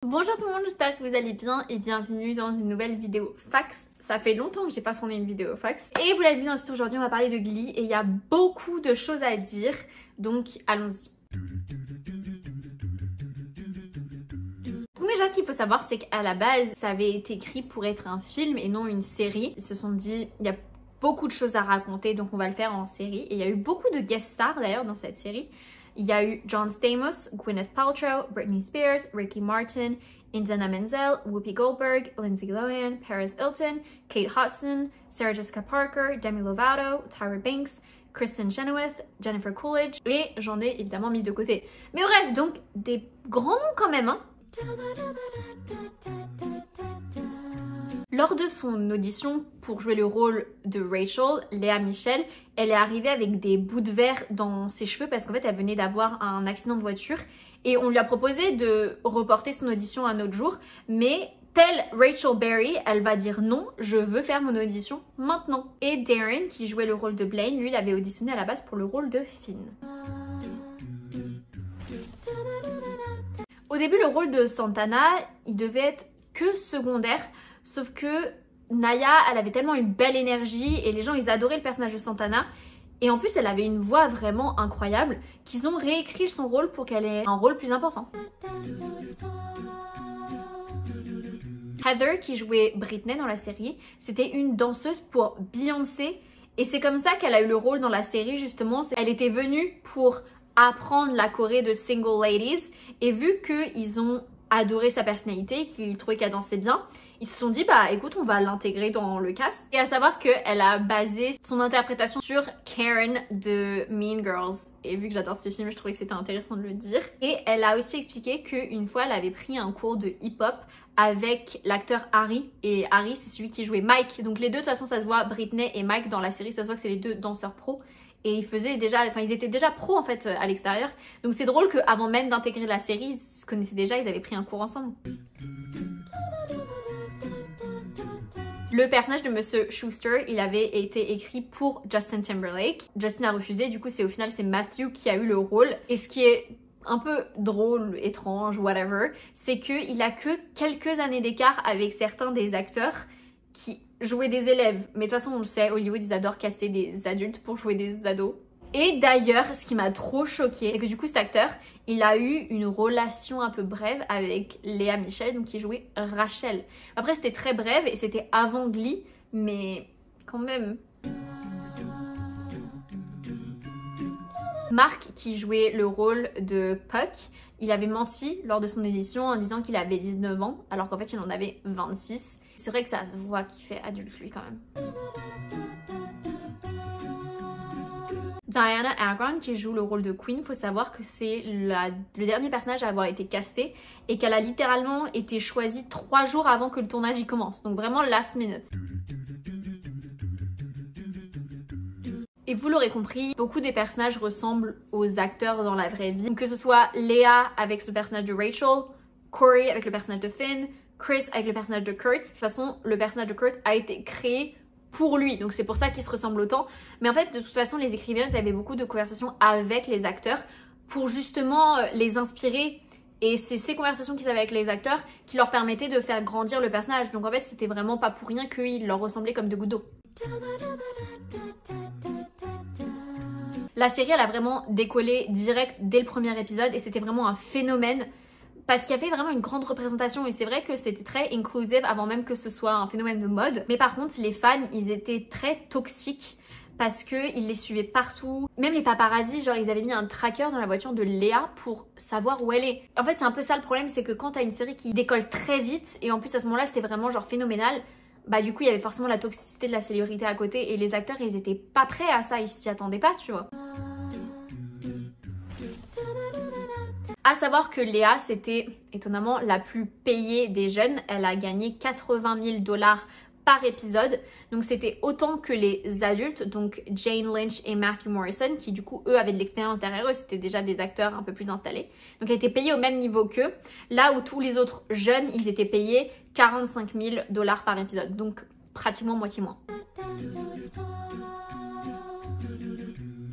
Bonjour tout le monde, j'espère que vous allez bien et bienvenue dans une nouvelle vidéo fax. Ça fait longtemps que j'ai pas tourné une vidéo fax. Et vous l'avez vu dans le titre, aujourd'hui on va parler de Glee et il y a beaucoup de choses à dire, donc allons-y. Donc déjà ce qu'il faut savoir c'est qu'à la base ça avait été écrit pour être un film et non une série. Ils se sont dit il y a beaucoup de choses à raconter donc on va le faire en série. Et il y a eu beaucoup de guest stars d'ailleurs dans cette série. Il y a eu John Stamos, Gwyneth Paltrow, Britney Spears, Ricky Martin, Idina Menzel, Whoopi Goldberg, Lindsay Lohan, Paris Hilton, Kate Hudson, Sarah Jessica Parker, Demi Lovato, Tyra Banks, Kristen Chenoweth, Jennifer Coolidge et j'en ai évidemment mis de côté. Mais bref, donc des grands noms quand même, hein. Lors de son audition pour jouer le rôle de Rachel, Léa Michel, elle est arrivée avec des bouts de verre dans ses cheveux parce qu'en fait elle venait d'avoir un accident de voiture et on lui a proposé de reporter son audition à un autre jour, mais telle Rachel Berry, elle va dire non, je veux faire mon audition maintenant. Et Darren, qui jouait le rôle de Blaine, lui il avait auditionné à la base pour le rôle de Finn. Au début, le rôle de Santana, il devait être que secondaire, sauf que Naya, elle avait tellement une belle énergie et les gens, ils adoraient le personnage de Santana. Et en plus, elle avait une voix vraiment incroyable qu'ils ont réécrit son rôle pour qu'elle ait un rôle plus important. Heather, qui jouait Britney dans la série, c'était une danseuse pour Beyoncé. Et c'est comme ça qu'elle a eu le rôle dans la série, justement. Elle était venue pour apprendre la choré de Single Ladies et vu qu'ils ont adoré sa personnalité, qu'ils trouvaient qu'elle dansait bien, ils se sont dit bah écoute on va l'intégrer dans le cast. Et à savoir qu'elle a basé son interprétation sur Karen de Mean Girls et vu que j'adore ce film je trouvais que c'était intéressant de le dire. Et elle a aussi expliqué qu'une fois elle avait pris un cours de hip-hop avec l'acteur Harry et Harry c'est celui qui jouait Mike, donc les deux de toute façon ça se voit, Britney et Mike dans la série ça se voit que c'est les deux danseurs pros. Et ils étaient déjà pros en fait à l'extérieur. Donc c'est drôle qu'avant même d'intégrer la série, ils se connaissaient déjà, ils avaient pris un cours ensemble. Le personnage de Monsieur Schuster, il avait été écrit pour Justin Timberlake. Justin a refusé, du coup au final c'est Matthew qui a eu le rôle. Et ce qui est un peu drôle, étrange, whatever, c'est qu'il a que quelques années d'écart avec certains des acteurs qui jouaient des élèves. Mais de toute façon, on le sait, Hollywood, ils adorent caster des adultes pour jouer des ados. Et d'ailleurs, ce qui m'a trop choquée, c'est que du coup, cet acteur, il a eu une relation un peu brève avec Léa Michel, donc qui jouait Rachel. Après, c'était très bref et c'était avant Glee, mais quand même. Mark, qui jouait le rôle de Puck, il avait menti lors de son audition en disant qu'il avait 19 ans, alors qu'en fait, il en avait 26. C'est vrai que ça se voit qu'il fait adulte lui quand même. Diana Agron qui joue le rôle de Queen, faut savoir que c'est le dernier personnage à avoir été casté et qu'elle a littéralement été choisie 3 jours avant que le tournage y commence. Donc vraiment last minute. Et vous l'aurez compris, beaucoup des personnages ressemblent aux acteurs dans la vraie vie. Donc que ce soit Léa avec le personnage de Rachel, Corey avec le personnage de Finn, Chris avec le personnage de Kurt. De toute façon, le personnage de Kurt a été créé pour lui, donc c'est pour ça qu'ils se ressemblent autant. Mais en fait, de toute façon, les écrivains, ils avaient beaucoup de conversations avec les acteurs pour justement les inspirer. Et c'est ces conversations qu'ils avaient avec les acteurs qui leur permettaient de faire grandir le personnage. Donc en fait, c'était vraiment pas pour rien qu'ils leur ressemblaient comme deux gouttes d'eau. La série, elle a vraiment décollé direct dès le premier épisode et c'était vraiment un phénomène. Parce qu'il y avait vraiment une grande représentation et c'est vrai que c'était très inclusive avant même que ce soit un phénomène de mode. Mais par contre, les fans, ils étaient très toxiques parce qu'ils les suivaient partout. Même les paparazzis, genre ils avaient mis un tracker dans la voiture de Léa pour savoir où elle est. En fait, c'est un peu ça le problème, c'est que quand t'as une série qui décolle très vite et en plus à ce moment-là, c'était vraiment genre phénoménal, bah du coup, il y avait forcément la toxicité de la célébrité à côté et les acteurs, ils étaient pas prêts à ça, ils s'y attendaient pas, tu vois. À savoir que Léa, c'était étonnamment la plus payée des jeunes. Elle a gagné 80 000 $ par épisode. Donc c'était autant que les adultes, donc Jane Lynch et Matthew Morrison, qui du coup, eux, avaient de l'expérience derrière eux. C'était déjà des acteurs un peu plus installés. Donc elle était payée au même niveau qu'eux. Là où tous les autres jeunes, ils étaient payés 45 000 $ par épisode. Donc pratiquement moitié moins.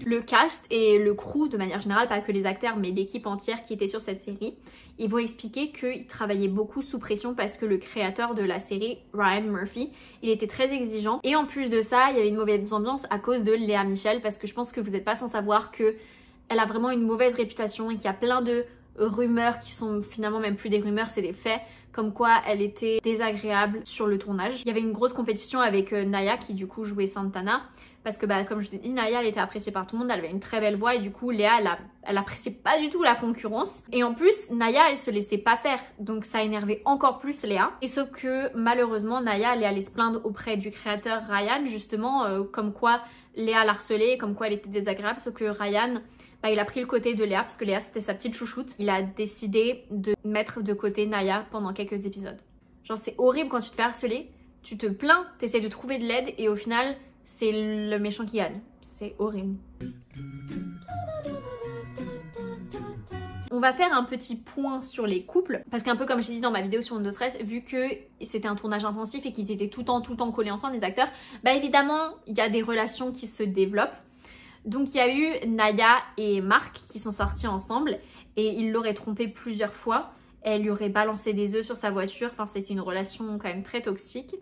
Le cast et le crew de manière générale, pas que les acteurs mais l'équipe entière qui était sur cette série, ils vont expliquer qu'ils travaillaient beaucoup sous pression parce que le créateur de la série, Ryan Murphy, il était très exigeant. Et en plus de ça, il y avait une mauvaise ambiance à cause de Léa Michel, parce que je pense que vous n'êtes pas sans savoir que elle a vraiment une mauvaise réputation et qu'il y a plein de rumeurs qui sont finalement même plus des rumeurs, c'est des faits, comme quoi elle était désagréable sur le tournage. Il y avait une grosse compétition avec Naya qui du coup jouait Santana, parce que comme je vous ai dit, Naya elle était appréciée par tout le monde, elle avait une très belle voix et du coup Léa elle appréciait pas du tout la concurrence. Et en plus Naya elle se laissait pas faire, donc ça énervait encore plus Léa. Et sauf que malheureusement Naya elle est allée se plaindre auprès du créateur Ryan justement, comme quoi Léa l'harcelait, comme quoi elle était désagréable, sauf que Ryan il a pris le côté de Léa parce que Léa c'était sa petite chouchoute. Il a décidé de mettre de côté Naya pendant quelques épisodes. Genre c'est horrible quand tu te fais harceler, tu te plains, t'essaies de trouver de l'aide et au final c'est le méchant qui gagne. C'est horrible. On va faire un petit point sur les couples parce qu'un peu comme j'ai dit dans ma vidéo sur No Stress, vu que c'était un tournage intensif et qu'ils étaient tout le temps collés ensemble les acteurs, évidemment il y a des relations qui se développent. Donc il y a eu Naya et Mark qui sont sortis ensemble et il l'aurait trompée plusieurs fois. Elle lui aurait balancé des œufs sur sa voiture, enfin c'était une relation quand même très toxique.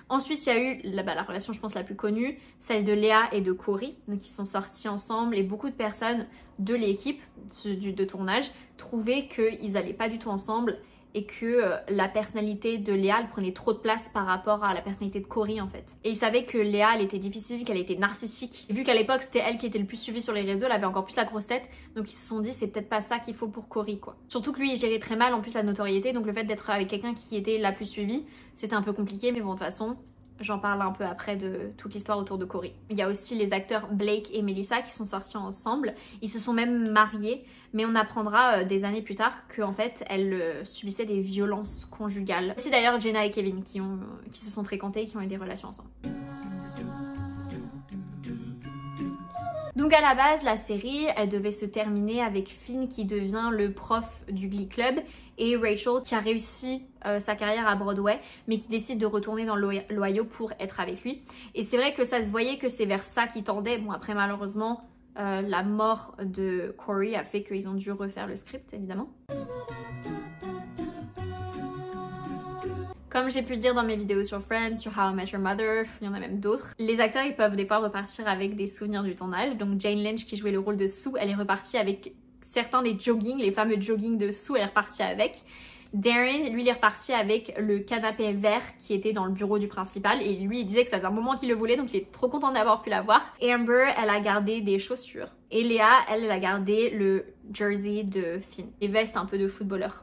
Ensuite il y a eu la relation je pense la plus connue, celle de Léa et de Corey, donc ils sont sortis ensemble et beaucoup de personnes de l'équipe de tournage trouvaient qu'ils n'allaient pas du tout ensemble et que la personnalité de Léa elle prenait trop de place par rapport à la personnalité de Corey en fait. Et ils savaient que Léa elle était difficile, qu'elle était narcissique. Et vu qu'à l'époque c'était elle qui était le plus suivie sur les réseaux, elle avait encore plus la grosse tête, donc ils se sont dit c'est peut-être pas ça qu'il faut pour Corey quoi. Surtout que lui il gérait très mal en plus sa notoriété, donc le fait d'être avec quelqu'un qui était la plus suivie, c'était un peu compliqué, mais bon de toute façon j'en parle un peu après de toute l'histoire autour de Corey. Il y a aussi les acteurs Blake et Melissa qui sont sortis ensemble. Ils se sont même mariés, mais on apprendra des années plus tard qu'en fait, elles subissaient des violences conjugales. C'est d'ailleurs Jenna et Kevin qui se sont fréquentés et qui ont eu des relations ensemble. Donc à la base, la série, elle devait se terminer avec Finn qui devient le prof du Glee Club et Rachel qui a réussi sa carrière à Broadway mais qui décide de retourner dans l'Ohio pour être avec lui. Et c'est vrai que ça se voyait que c'est vers ça qu'ils tendaient. Bon après malheureusement, la mort de Corey a fait qu'ils ont dû refaire le script évidemment. Comme j'ai pu le dire dans mes vidéos sur Friends, sur How I Met Your Mother, il y en a même d'autres, les acteurs ils peuvent des fois repartir avec des souvenirs du tournage. Donc Jane Lynch qui jouait le rôle de Sue, elle est repartie avec certains des joggings, les fameux joggings de Sue, elle est repartie avec. Darren, lui, il est reparti avec le canapé vert qui était dans le bureau du principal et lui, il disait que ça faisait un moment qu'il le voulait donc il est trop content d'avoir pu l'avoir. Amber, elle a gardé des chaussures et Léa, elle a gardé le jersey de Finn, les vestes un peu de footballeur.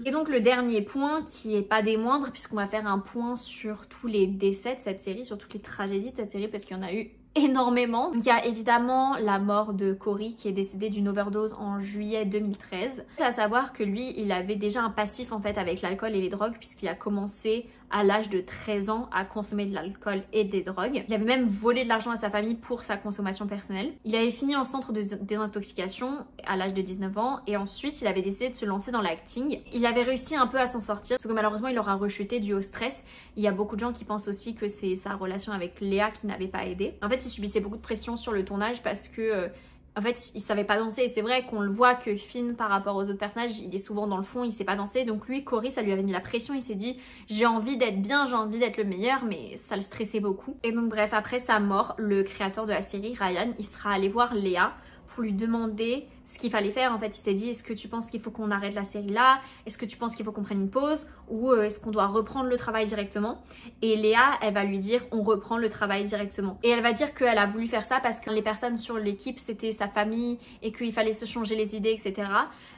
Et donc le dernier point qui est pas des moindres puisqu'on va faire un point sur tous les décès de cette série, sur toutes les tragédies de cette série parce qu'il y en a eu énormément. Donc il y a évidemment la mort de Corey qui est décédé d'une overdose en juillet 2013. C'est à savoir que lui, il avait déjà un passif en fait avec l'alcool et les drogues puisqu'il a commencé à l'âge de 13 ans à consommer de l'alcool et des drogues. Il avait même volé de l'argent à sa famille pour sa consommation personnelle. Il avait fini en centre de désintoxication à l'âge de 19 ans et ensuite il avait décidé de se lancer dans l'acting. Il avait réussi un peu à s'en sortir parce que malheureusement il aura rechuté dû au stress. Il y a beaucoup de gens qui pensent aussi que c'est sa relation avec Léa qui n'avait pas aidé. En fait il subissait beaucoup de pression sur le tournage parce que en fait, il savait pas danser et c'est vrai qu'on le voit que Finn par rapport aux autres personnages, il est souvent dans le fond, il sait pas danser. Donc lui, Corey, ça lui avait mis la pression, il s'est dit j'ai envie d'être bien, j'ai envie d'être le meilleur, mais ça le stressait beaucoup. Et donc bref, après sa mort, le créateur de la série, Ryan, il sera allé voir Léa pour lui demander ce qu'il fallait faire. En fait, il s'est dit est-ce que tu penses qu'il faut qu'on arrête la série là? Est-ce que tu penses qu'il faut qu'on prenne une pause? Ou est-ce qu'on doit reprendre le travail directement? Et Léa, elle va lui dire on reprend le travail directement. Et elle va dire qu'elle a voulu faire ça parce que les personnes sur l'équipe c'était sa famille et qu'il fallait se changer les idées, etc.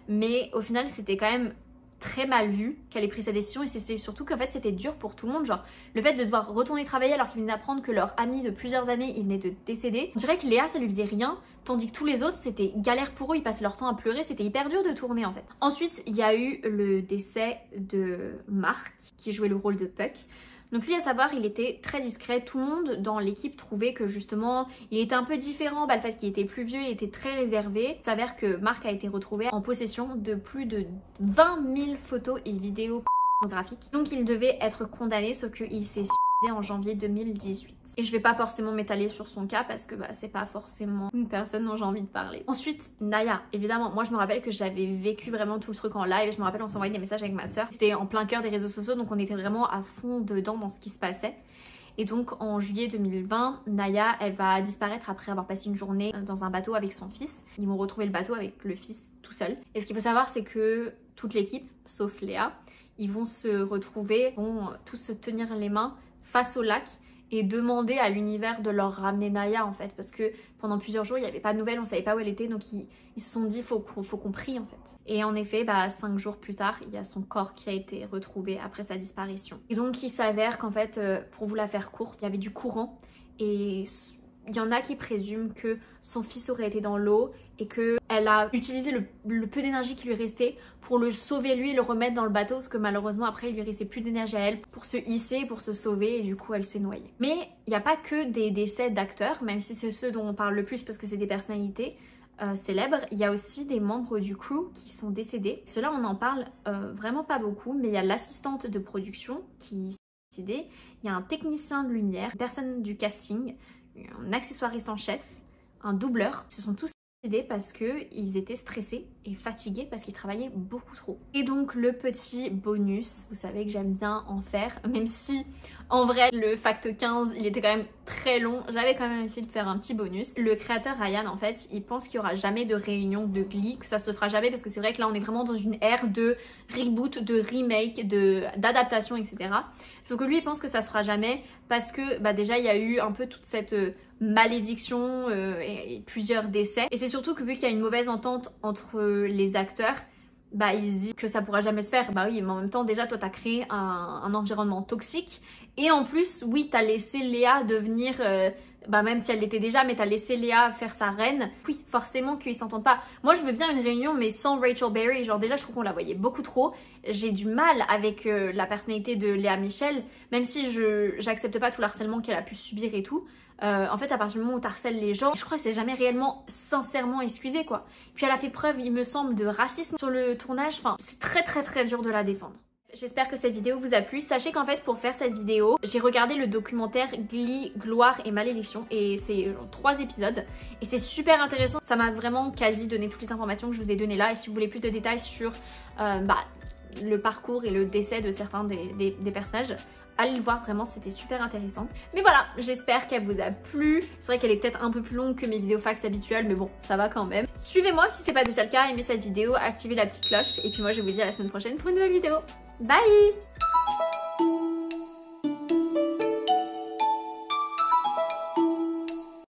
Mais au final, c'était quand même très mal vu qu'elle ait pris sa décision et c'est surtout qu'en fait c'était dur pour tout le monde, genre le fait de devoir retourner travailler alors qu'ils venaient d'apprendre que leur ami de plusieurs années il venait de décéder. On dirait que Léa ça lui faisait rien tandis que tous les autres c'était galère pour eux, ils passaient leur temps à pleurer, c'était hyper dur de tourner en fait. Ensuite il y a eu le décès de Mark qui jouait le rôle de Puck. Donc lui à savoir il était très discret, tout le monde dans l'équipe trouvait que justement il était un peu différent, le fait qu'il était plus vieux, il était très réservé. Il s'avère que Mark a été retrouvé en possession de plus de 20 000 photos et vidéos pornographiques. Donc il devait être condamné, sauf qu'il s'est en janvier 2018. Et je vais pas forcément m'étaler sur son cas parce que bah, c'est pas forcément une personne dont j'ai envie de parler. Ensuite, Naya, évidemment, moi je me rappelle que j'avais vécu vraiment tout le truc en live. Je me rappelle on s'envoyait des messages avec ma soeur. C'était en plein cœur des réseaux sociaux, donc on était vraiment à fond dedans dans ce qui se passait. Et donc en juillet 2020, Naya, elle va disparaître après avoir passé une journée dans un bateau avec son fils. Ils vont retrouver le bateau avec le fils tout seul. Et ce qu'il faut savoir, c'est que toute l'équipe, sauf Léa, ils vont se retrouver, vont tous se tenir les mains face au lac et demander à l'univers de leur ramener Naya en fait, parce que pendant plusieurs jours il n'y avait pas de nouvelles, on savait pas où elle était, donc ils se sont dit faut qu'on prie en fait. Et en effet, 5 jours plus tard, il y a son corps qui a été retrouvé après sa disparition. Et donc il s'avère qu'en fait, pour vous la faire courte, il y avait du courant et il y en a qui présument que son fils aurait été dans l'eau et qu'elle a utilisé le peu d'énergie qui lui restait pour le sauver lui et le remettre dans le bateau parce que malheureusement après il lui restait plus d'énergie à elle pour se hisser, pour se sauver et du coup elle s'est noyée. Mais il n'y a pas que des décès d'acteurs, même si c'est ceux dont on parle le plus parce que c'est des personnalités célèbres, il y a aussi des membres du crew qui sont décédés. Cela on en parle vraiment pas beaucoup, mais il y a l'assistante de production qui s'est décédée, il y a un technicien de lumière, une personne du casting, un accessoiriste en chef, un doubleur. Ils se sont tous décédés parce qu'ils étaient stressés et fatigués parce qu'ils travaillaient beaucoup trop. Et donc le petit bonus, vous savez que j'aime bien en faire, même si en vrai le fact 15 il était quand même très long, j'avais quand même essayé de faire un petit bonus. Le créateur Ryan en fait, il pense qu'il n'y aura jamais de réunion de Glee, que ça se fera jamais parce que c'est vrai que là on est vraiment dans une ère de reboot, de remake, d'adaptation etc. Sauf que lui il pense que ça se fera jamais parce que déjà il y a eu un peu toute cette malédiction et plusieurs décès. Et c'est surtout que vu qu'il y a une mauvaise entente entre les acteurs, il se dit que ça pourra jamais se faire. Bah oui, mais en même temps déjà toi t'as créé un environnement toxique et en plus oui t'as laissé Léa devenir même si elle l'était déjà, mais t'as laissé Léa faire sa reine. Oui, forcément qu'ils s'entendent pas. Moi je veux bien une réunion mais sans Rachel Berry, genre déjà je trouve qu'on la voyait beaucoup trop. J'ai du mal avec la personnalité de Léa Michel, même si j'accepte pas tout l'harcèlement qu'elle a pu subir et tout. En fait à partir du moment où t'harcèles les gens, je crois que c'est jamais réellement sincèrement excusé quoi. Puis elle a fait preuve il me semble de racisme sur le tournage, enfin c'est très dur de la défendre. J'espère que cette vidéo vous a plu. Sachez qu'en fait pour faire cette vidéo, j'ai regardé le documentaire Glee, Gloire et Malédiction et c'est 3 épisodes et c'est super intéressant. Ça m'a vraiment quasi donné toutes les informations que je vous ai données là et si vous voulez plus de détails sur le parcours et le décès de certains des personnages, allez le voir, vraiment c'était super intéressant. Mais voilà, j'espère qu'elle vous a plu. C'est vrai qu'elle est peut-être un peu plus longue que mes vidéos fax habituelles, mais bon, ça va quand même. Suivez-moi si c'est pas déjà le cas, aimez cette vidéo, activez la petite cloche, et puis moi je vais vous dire à la semaine prochaine pour une nouvelle vidéo. Bye!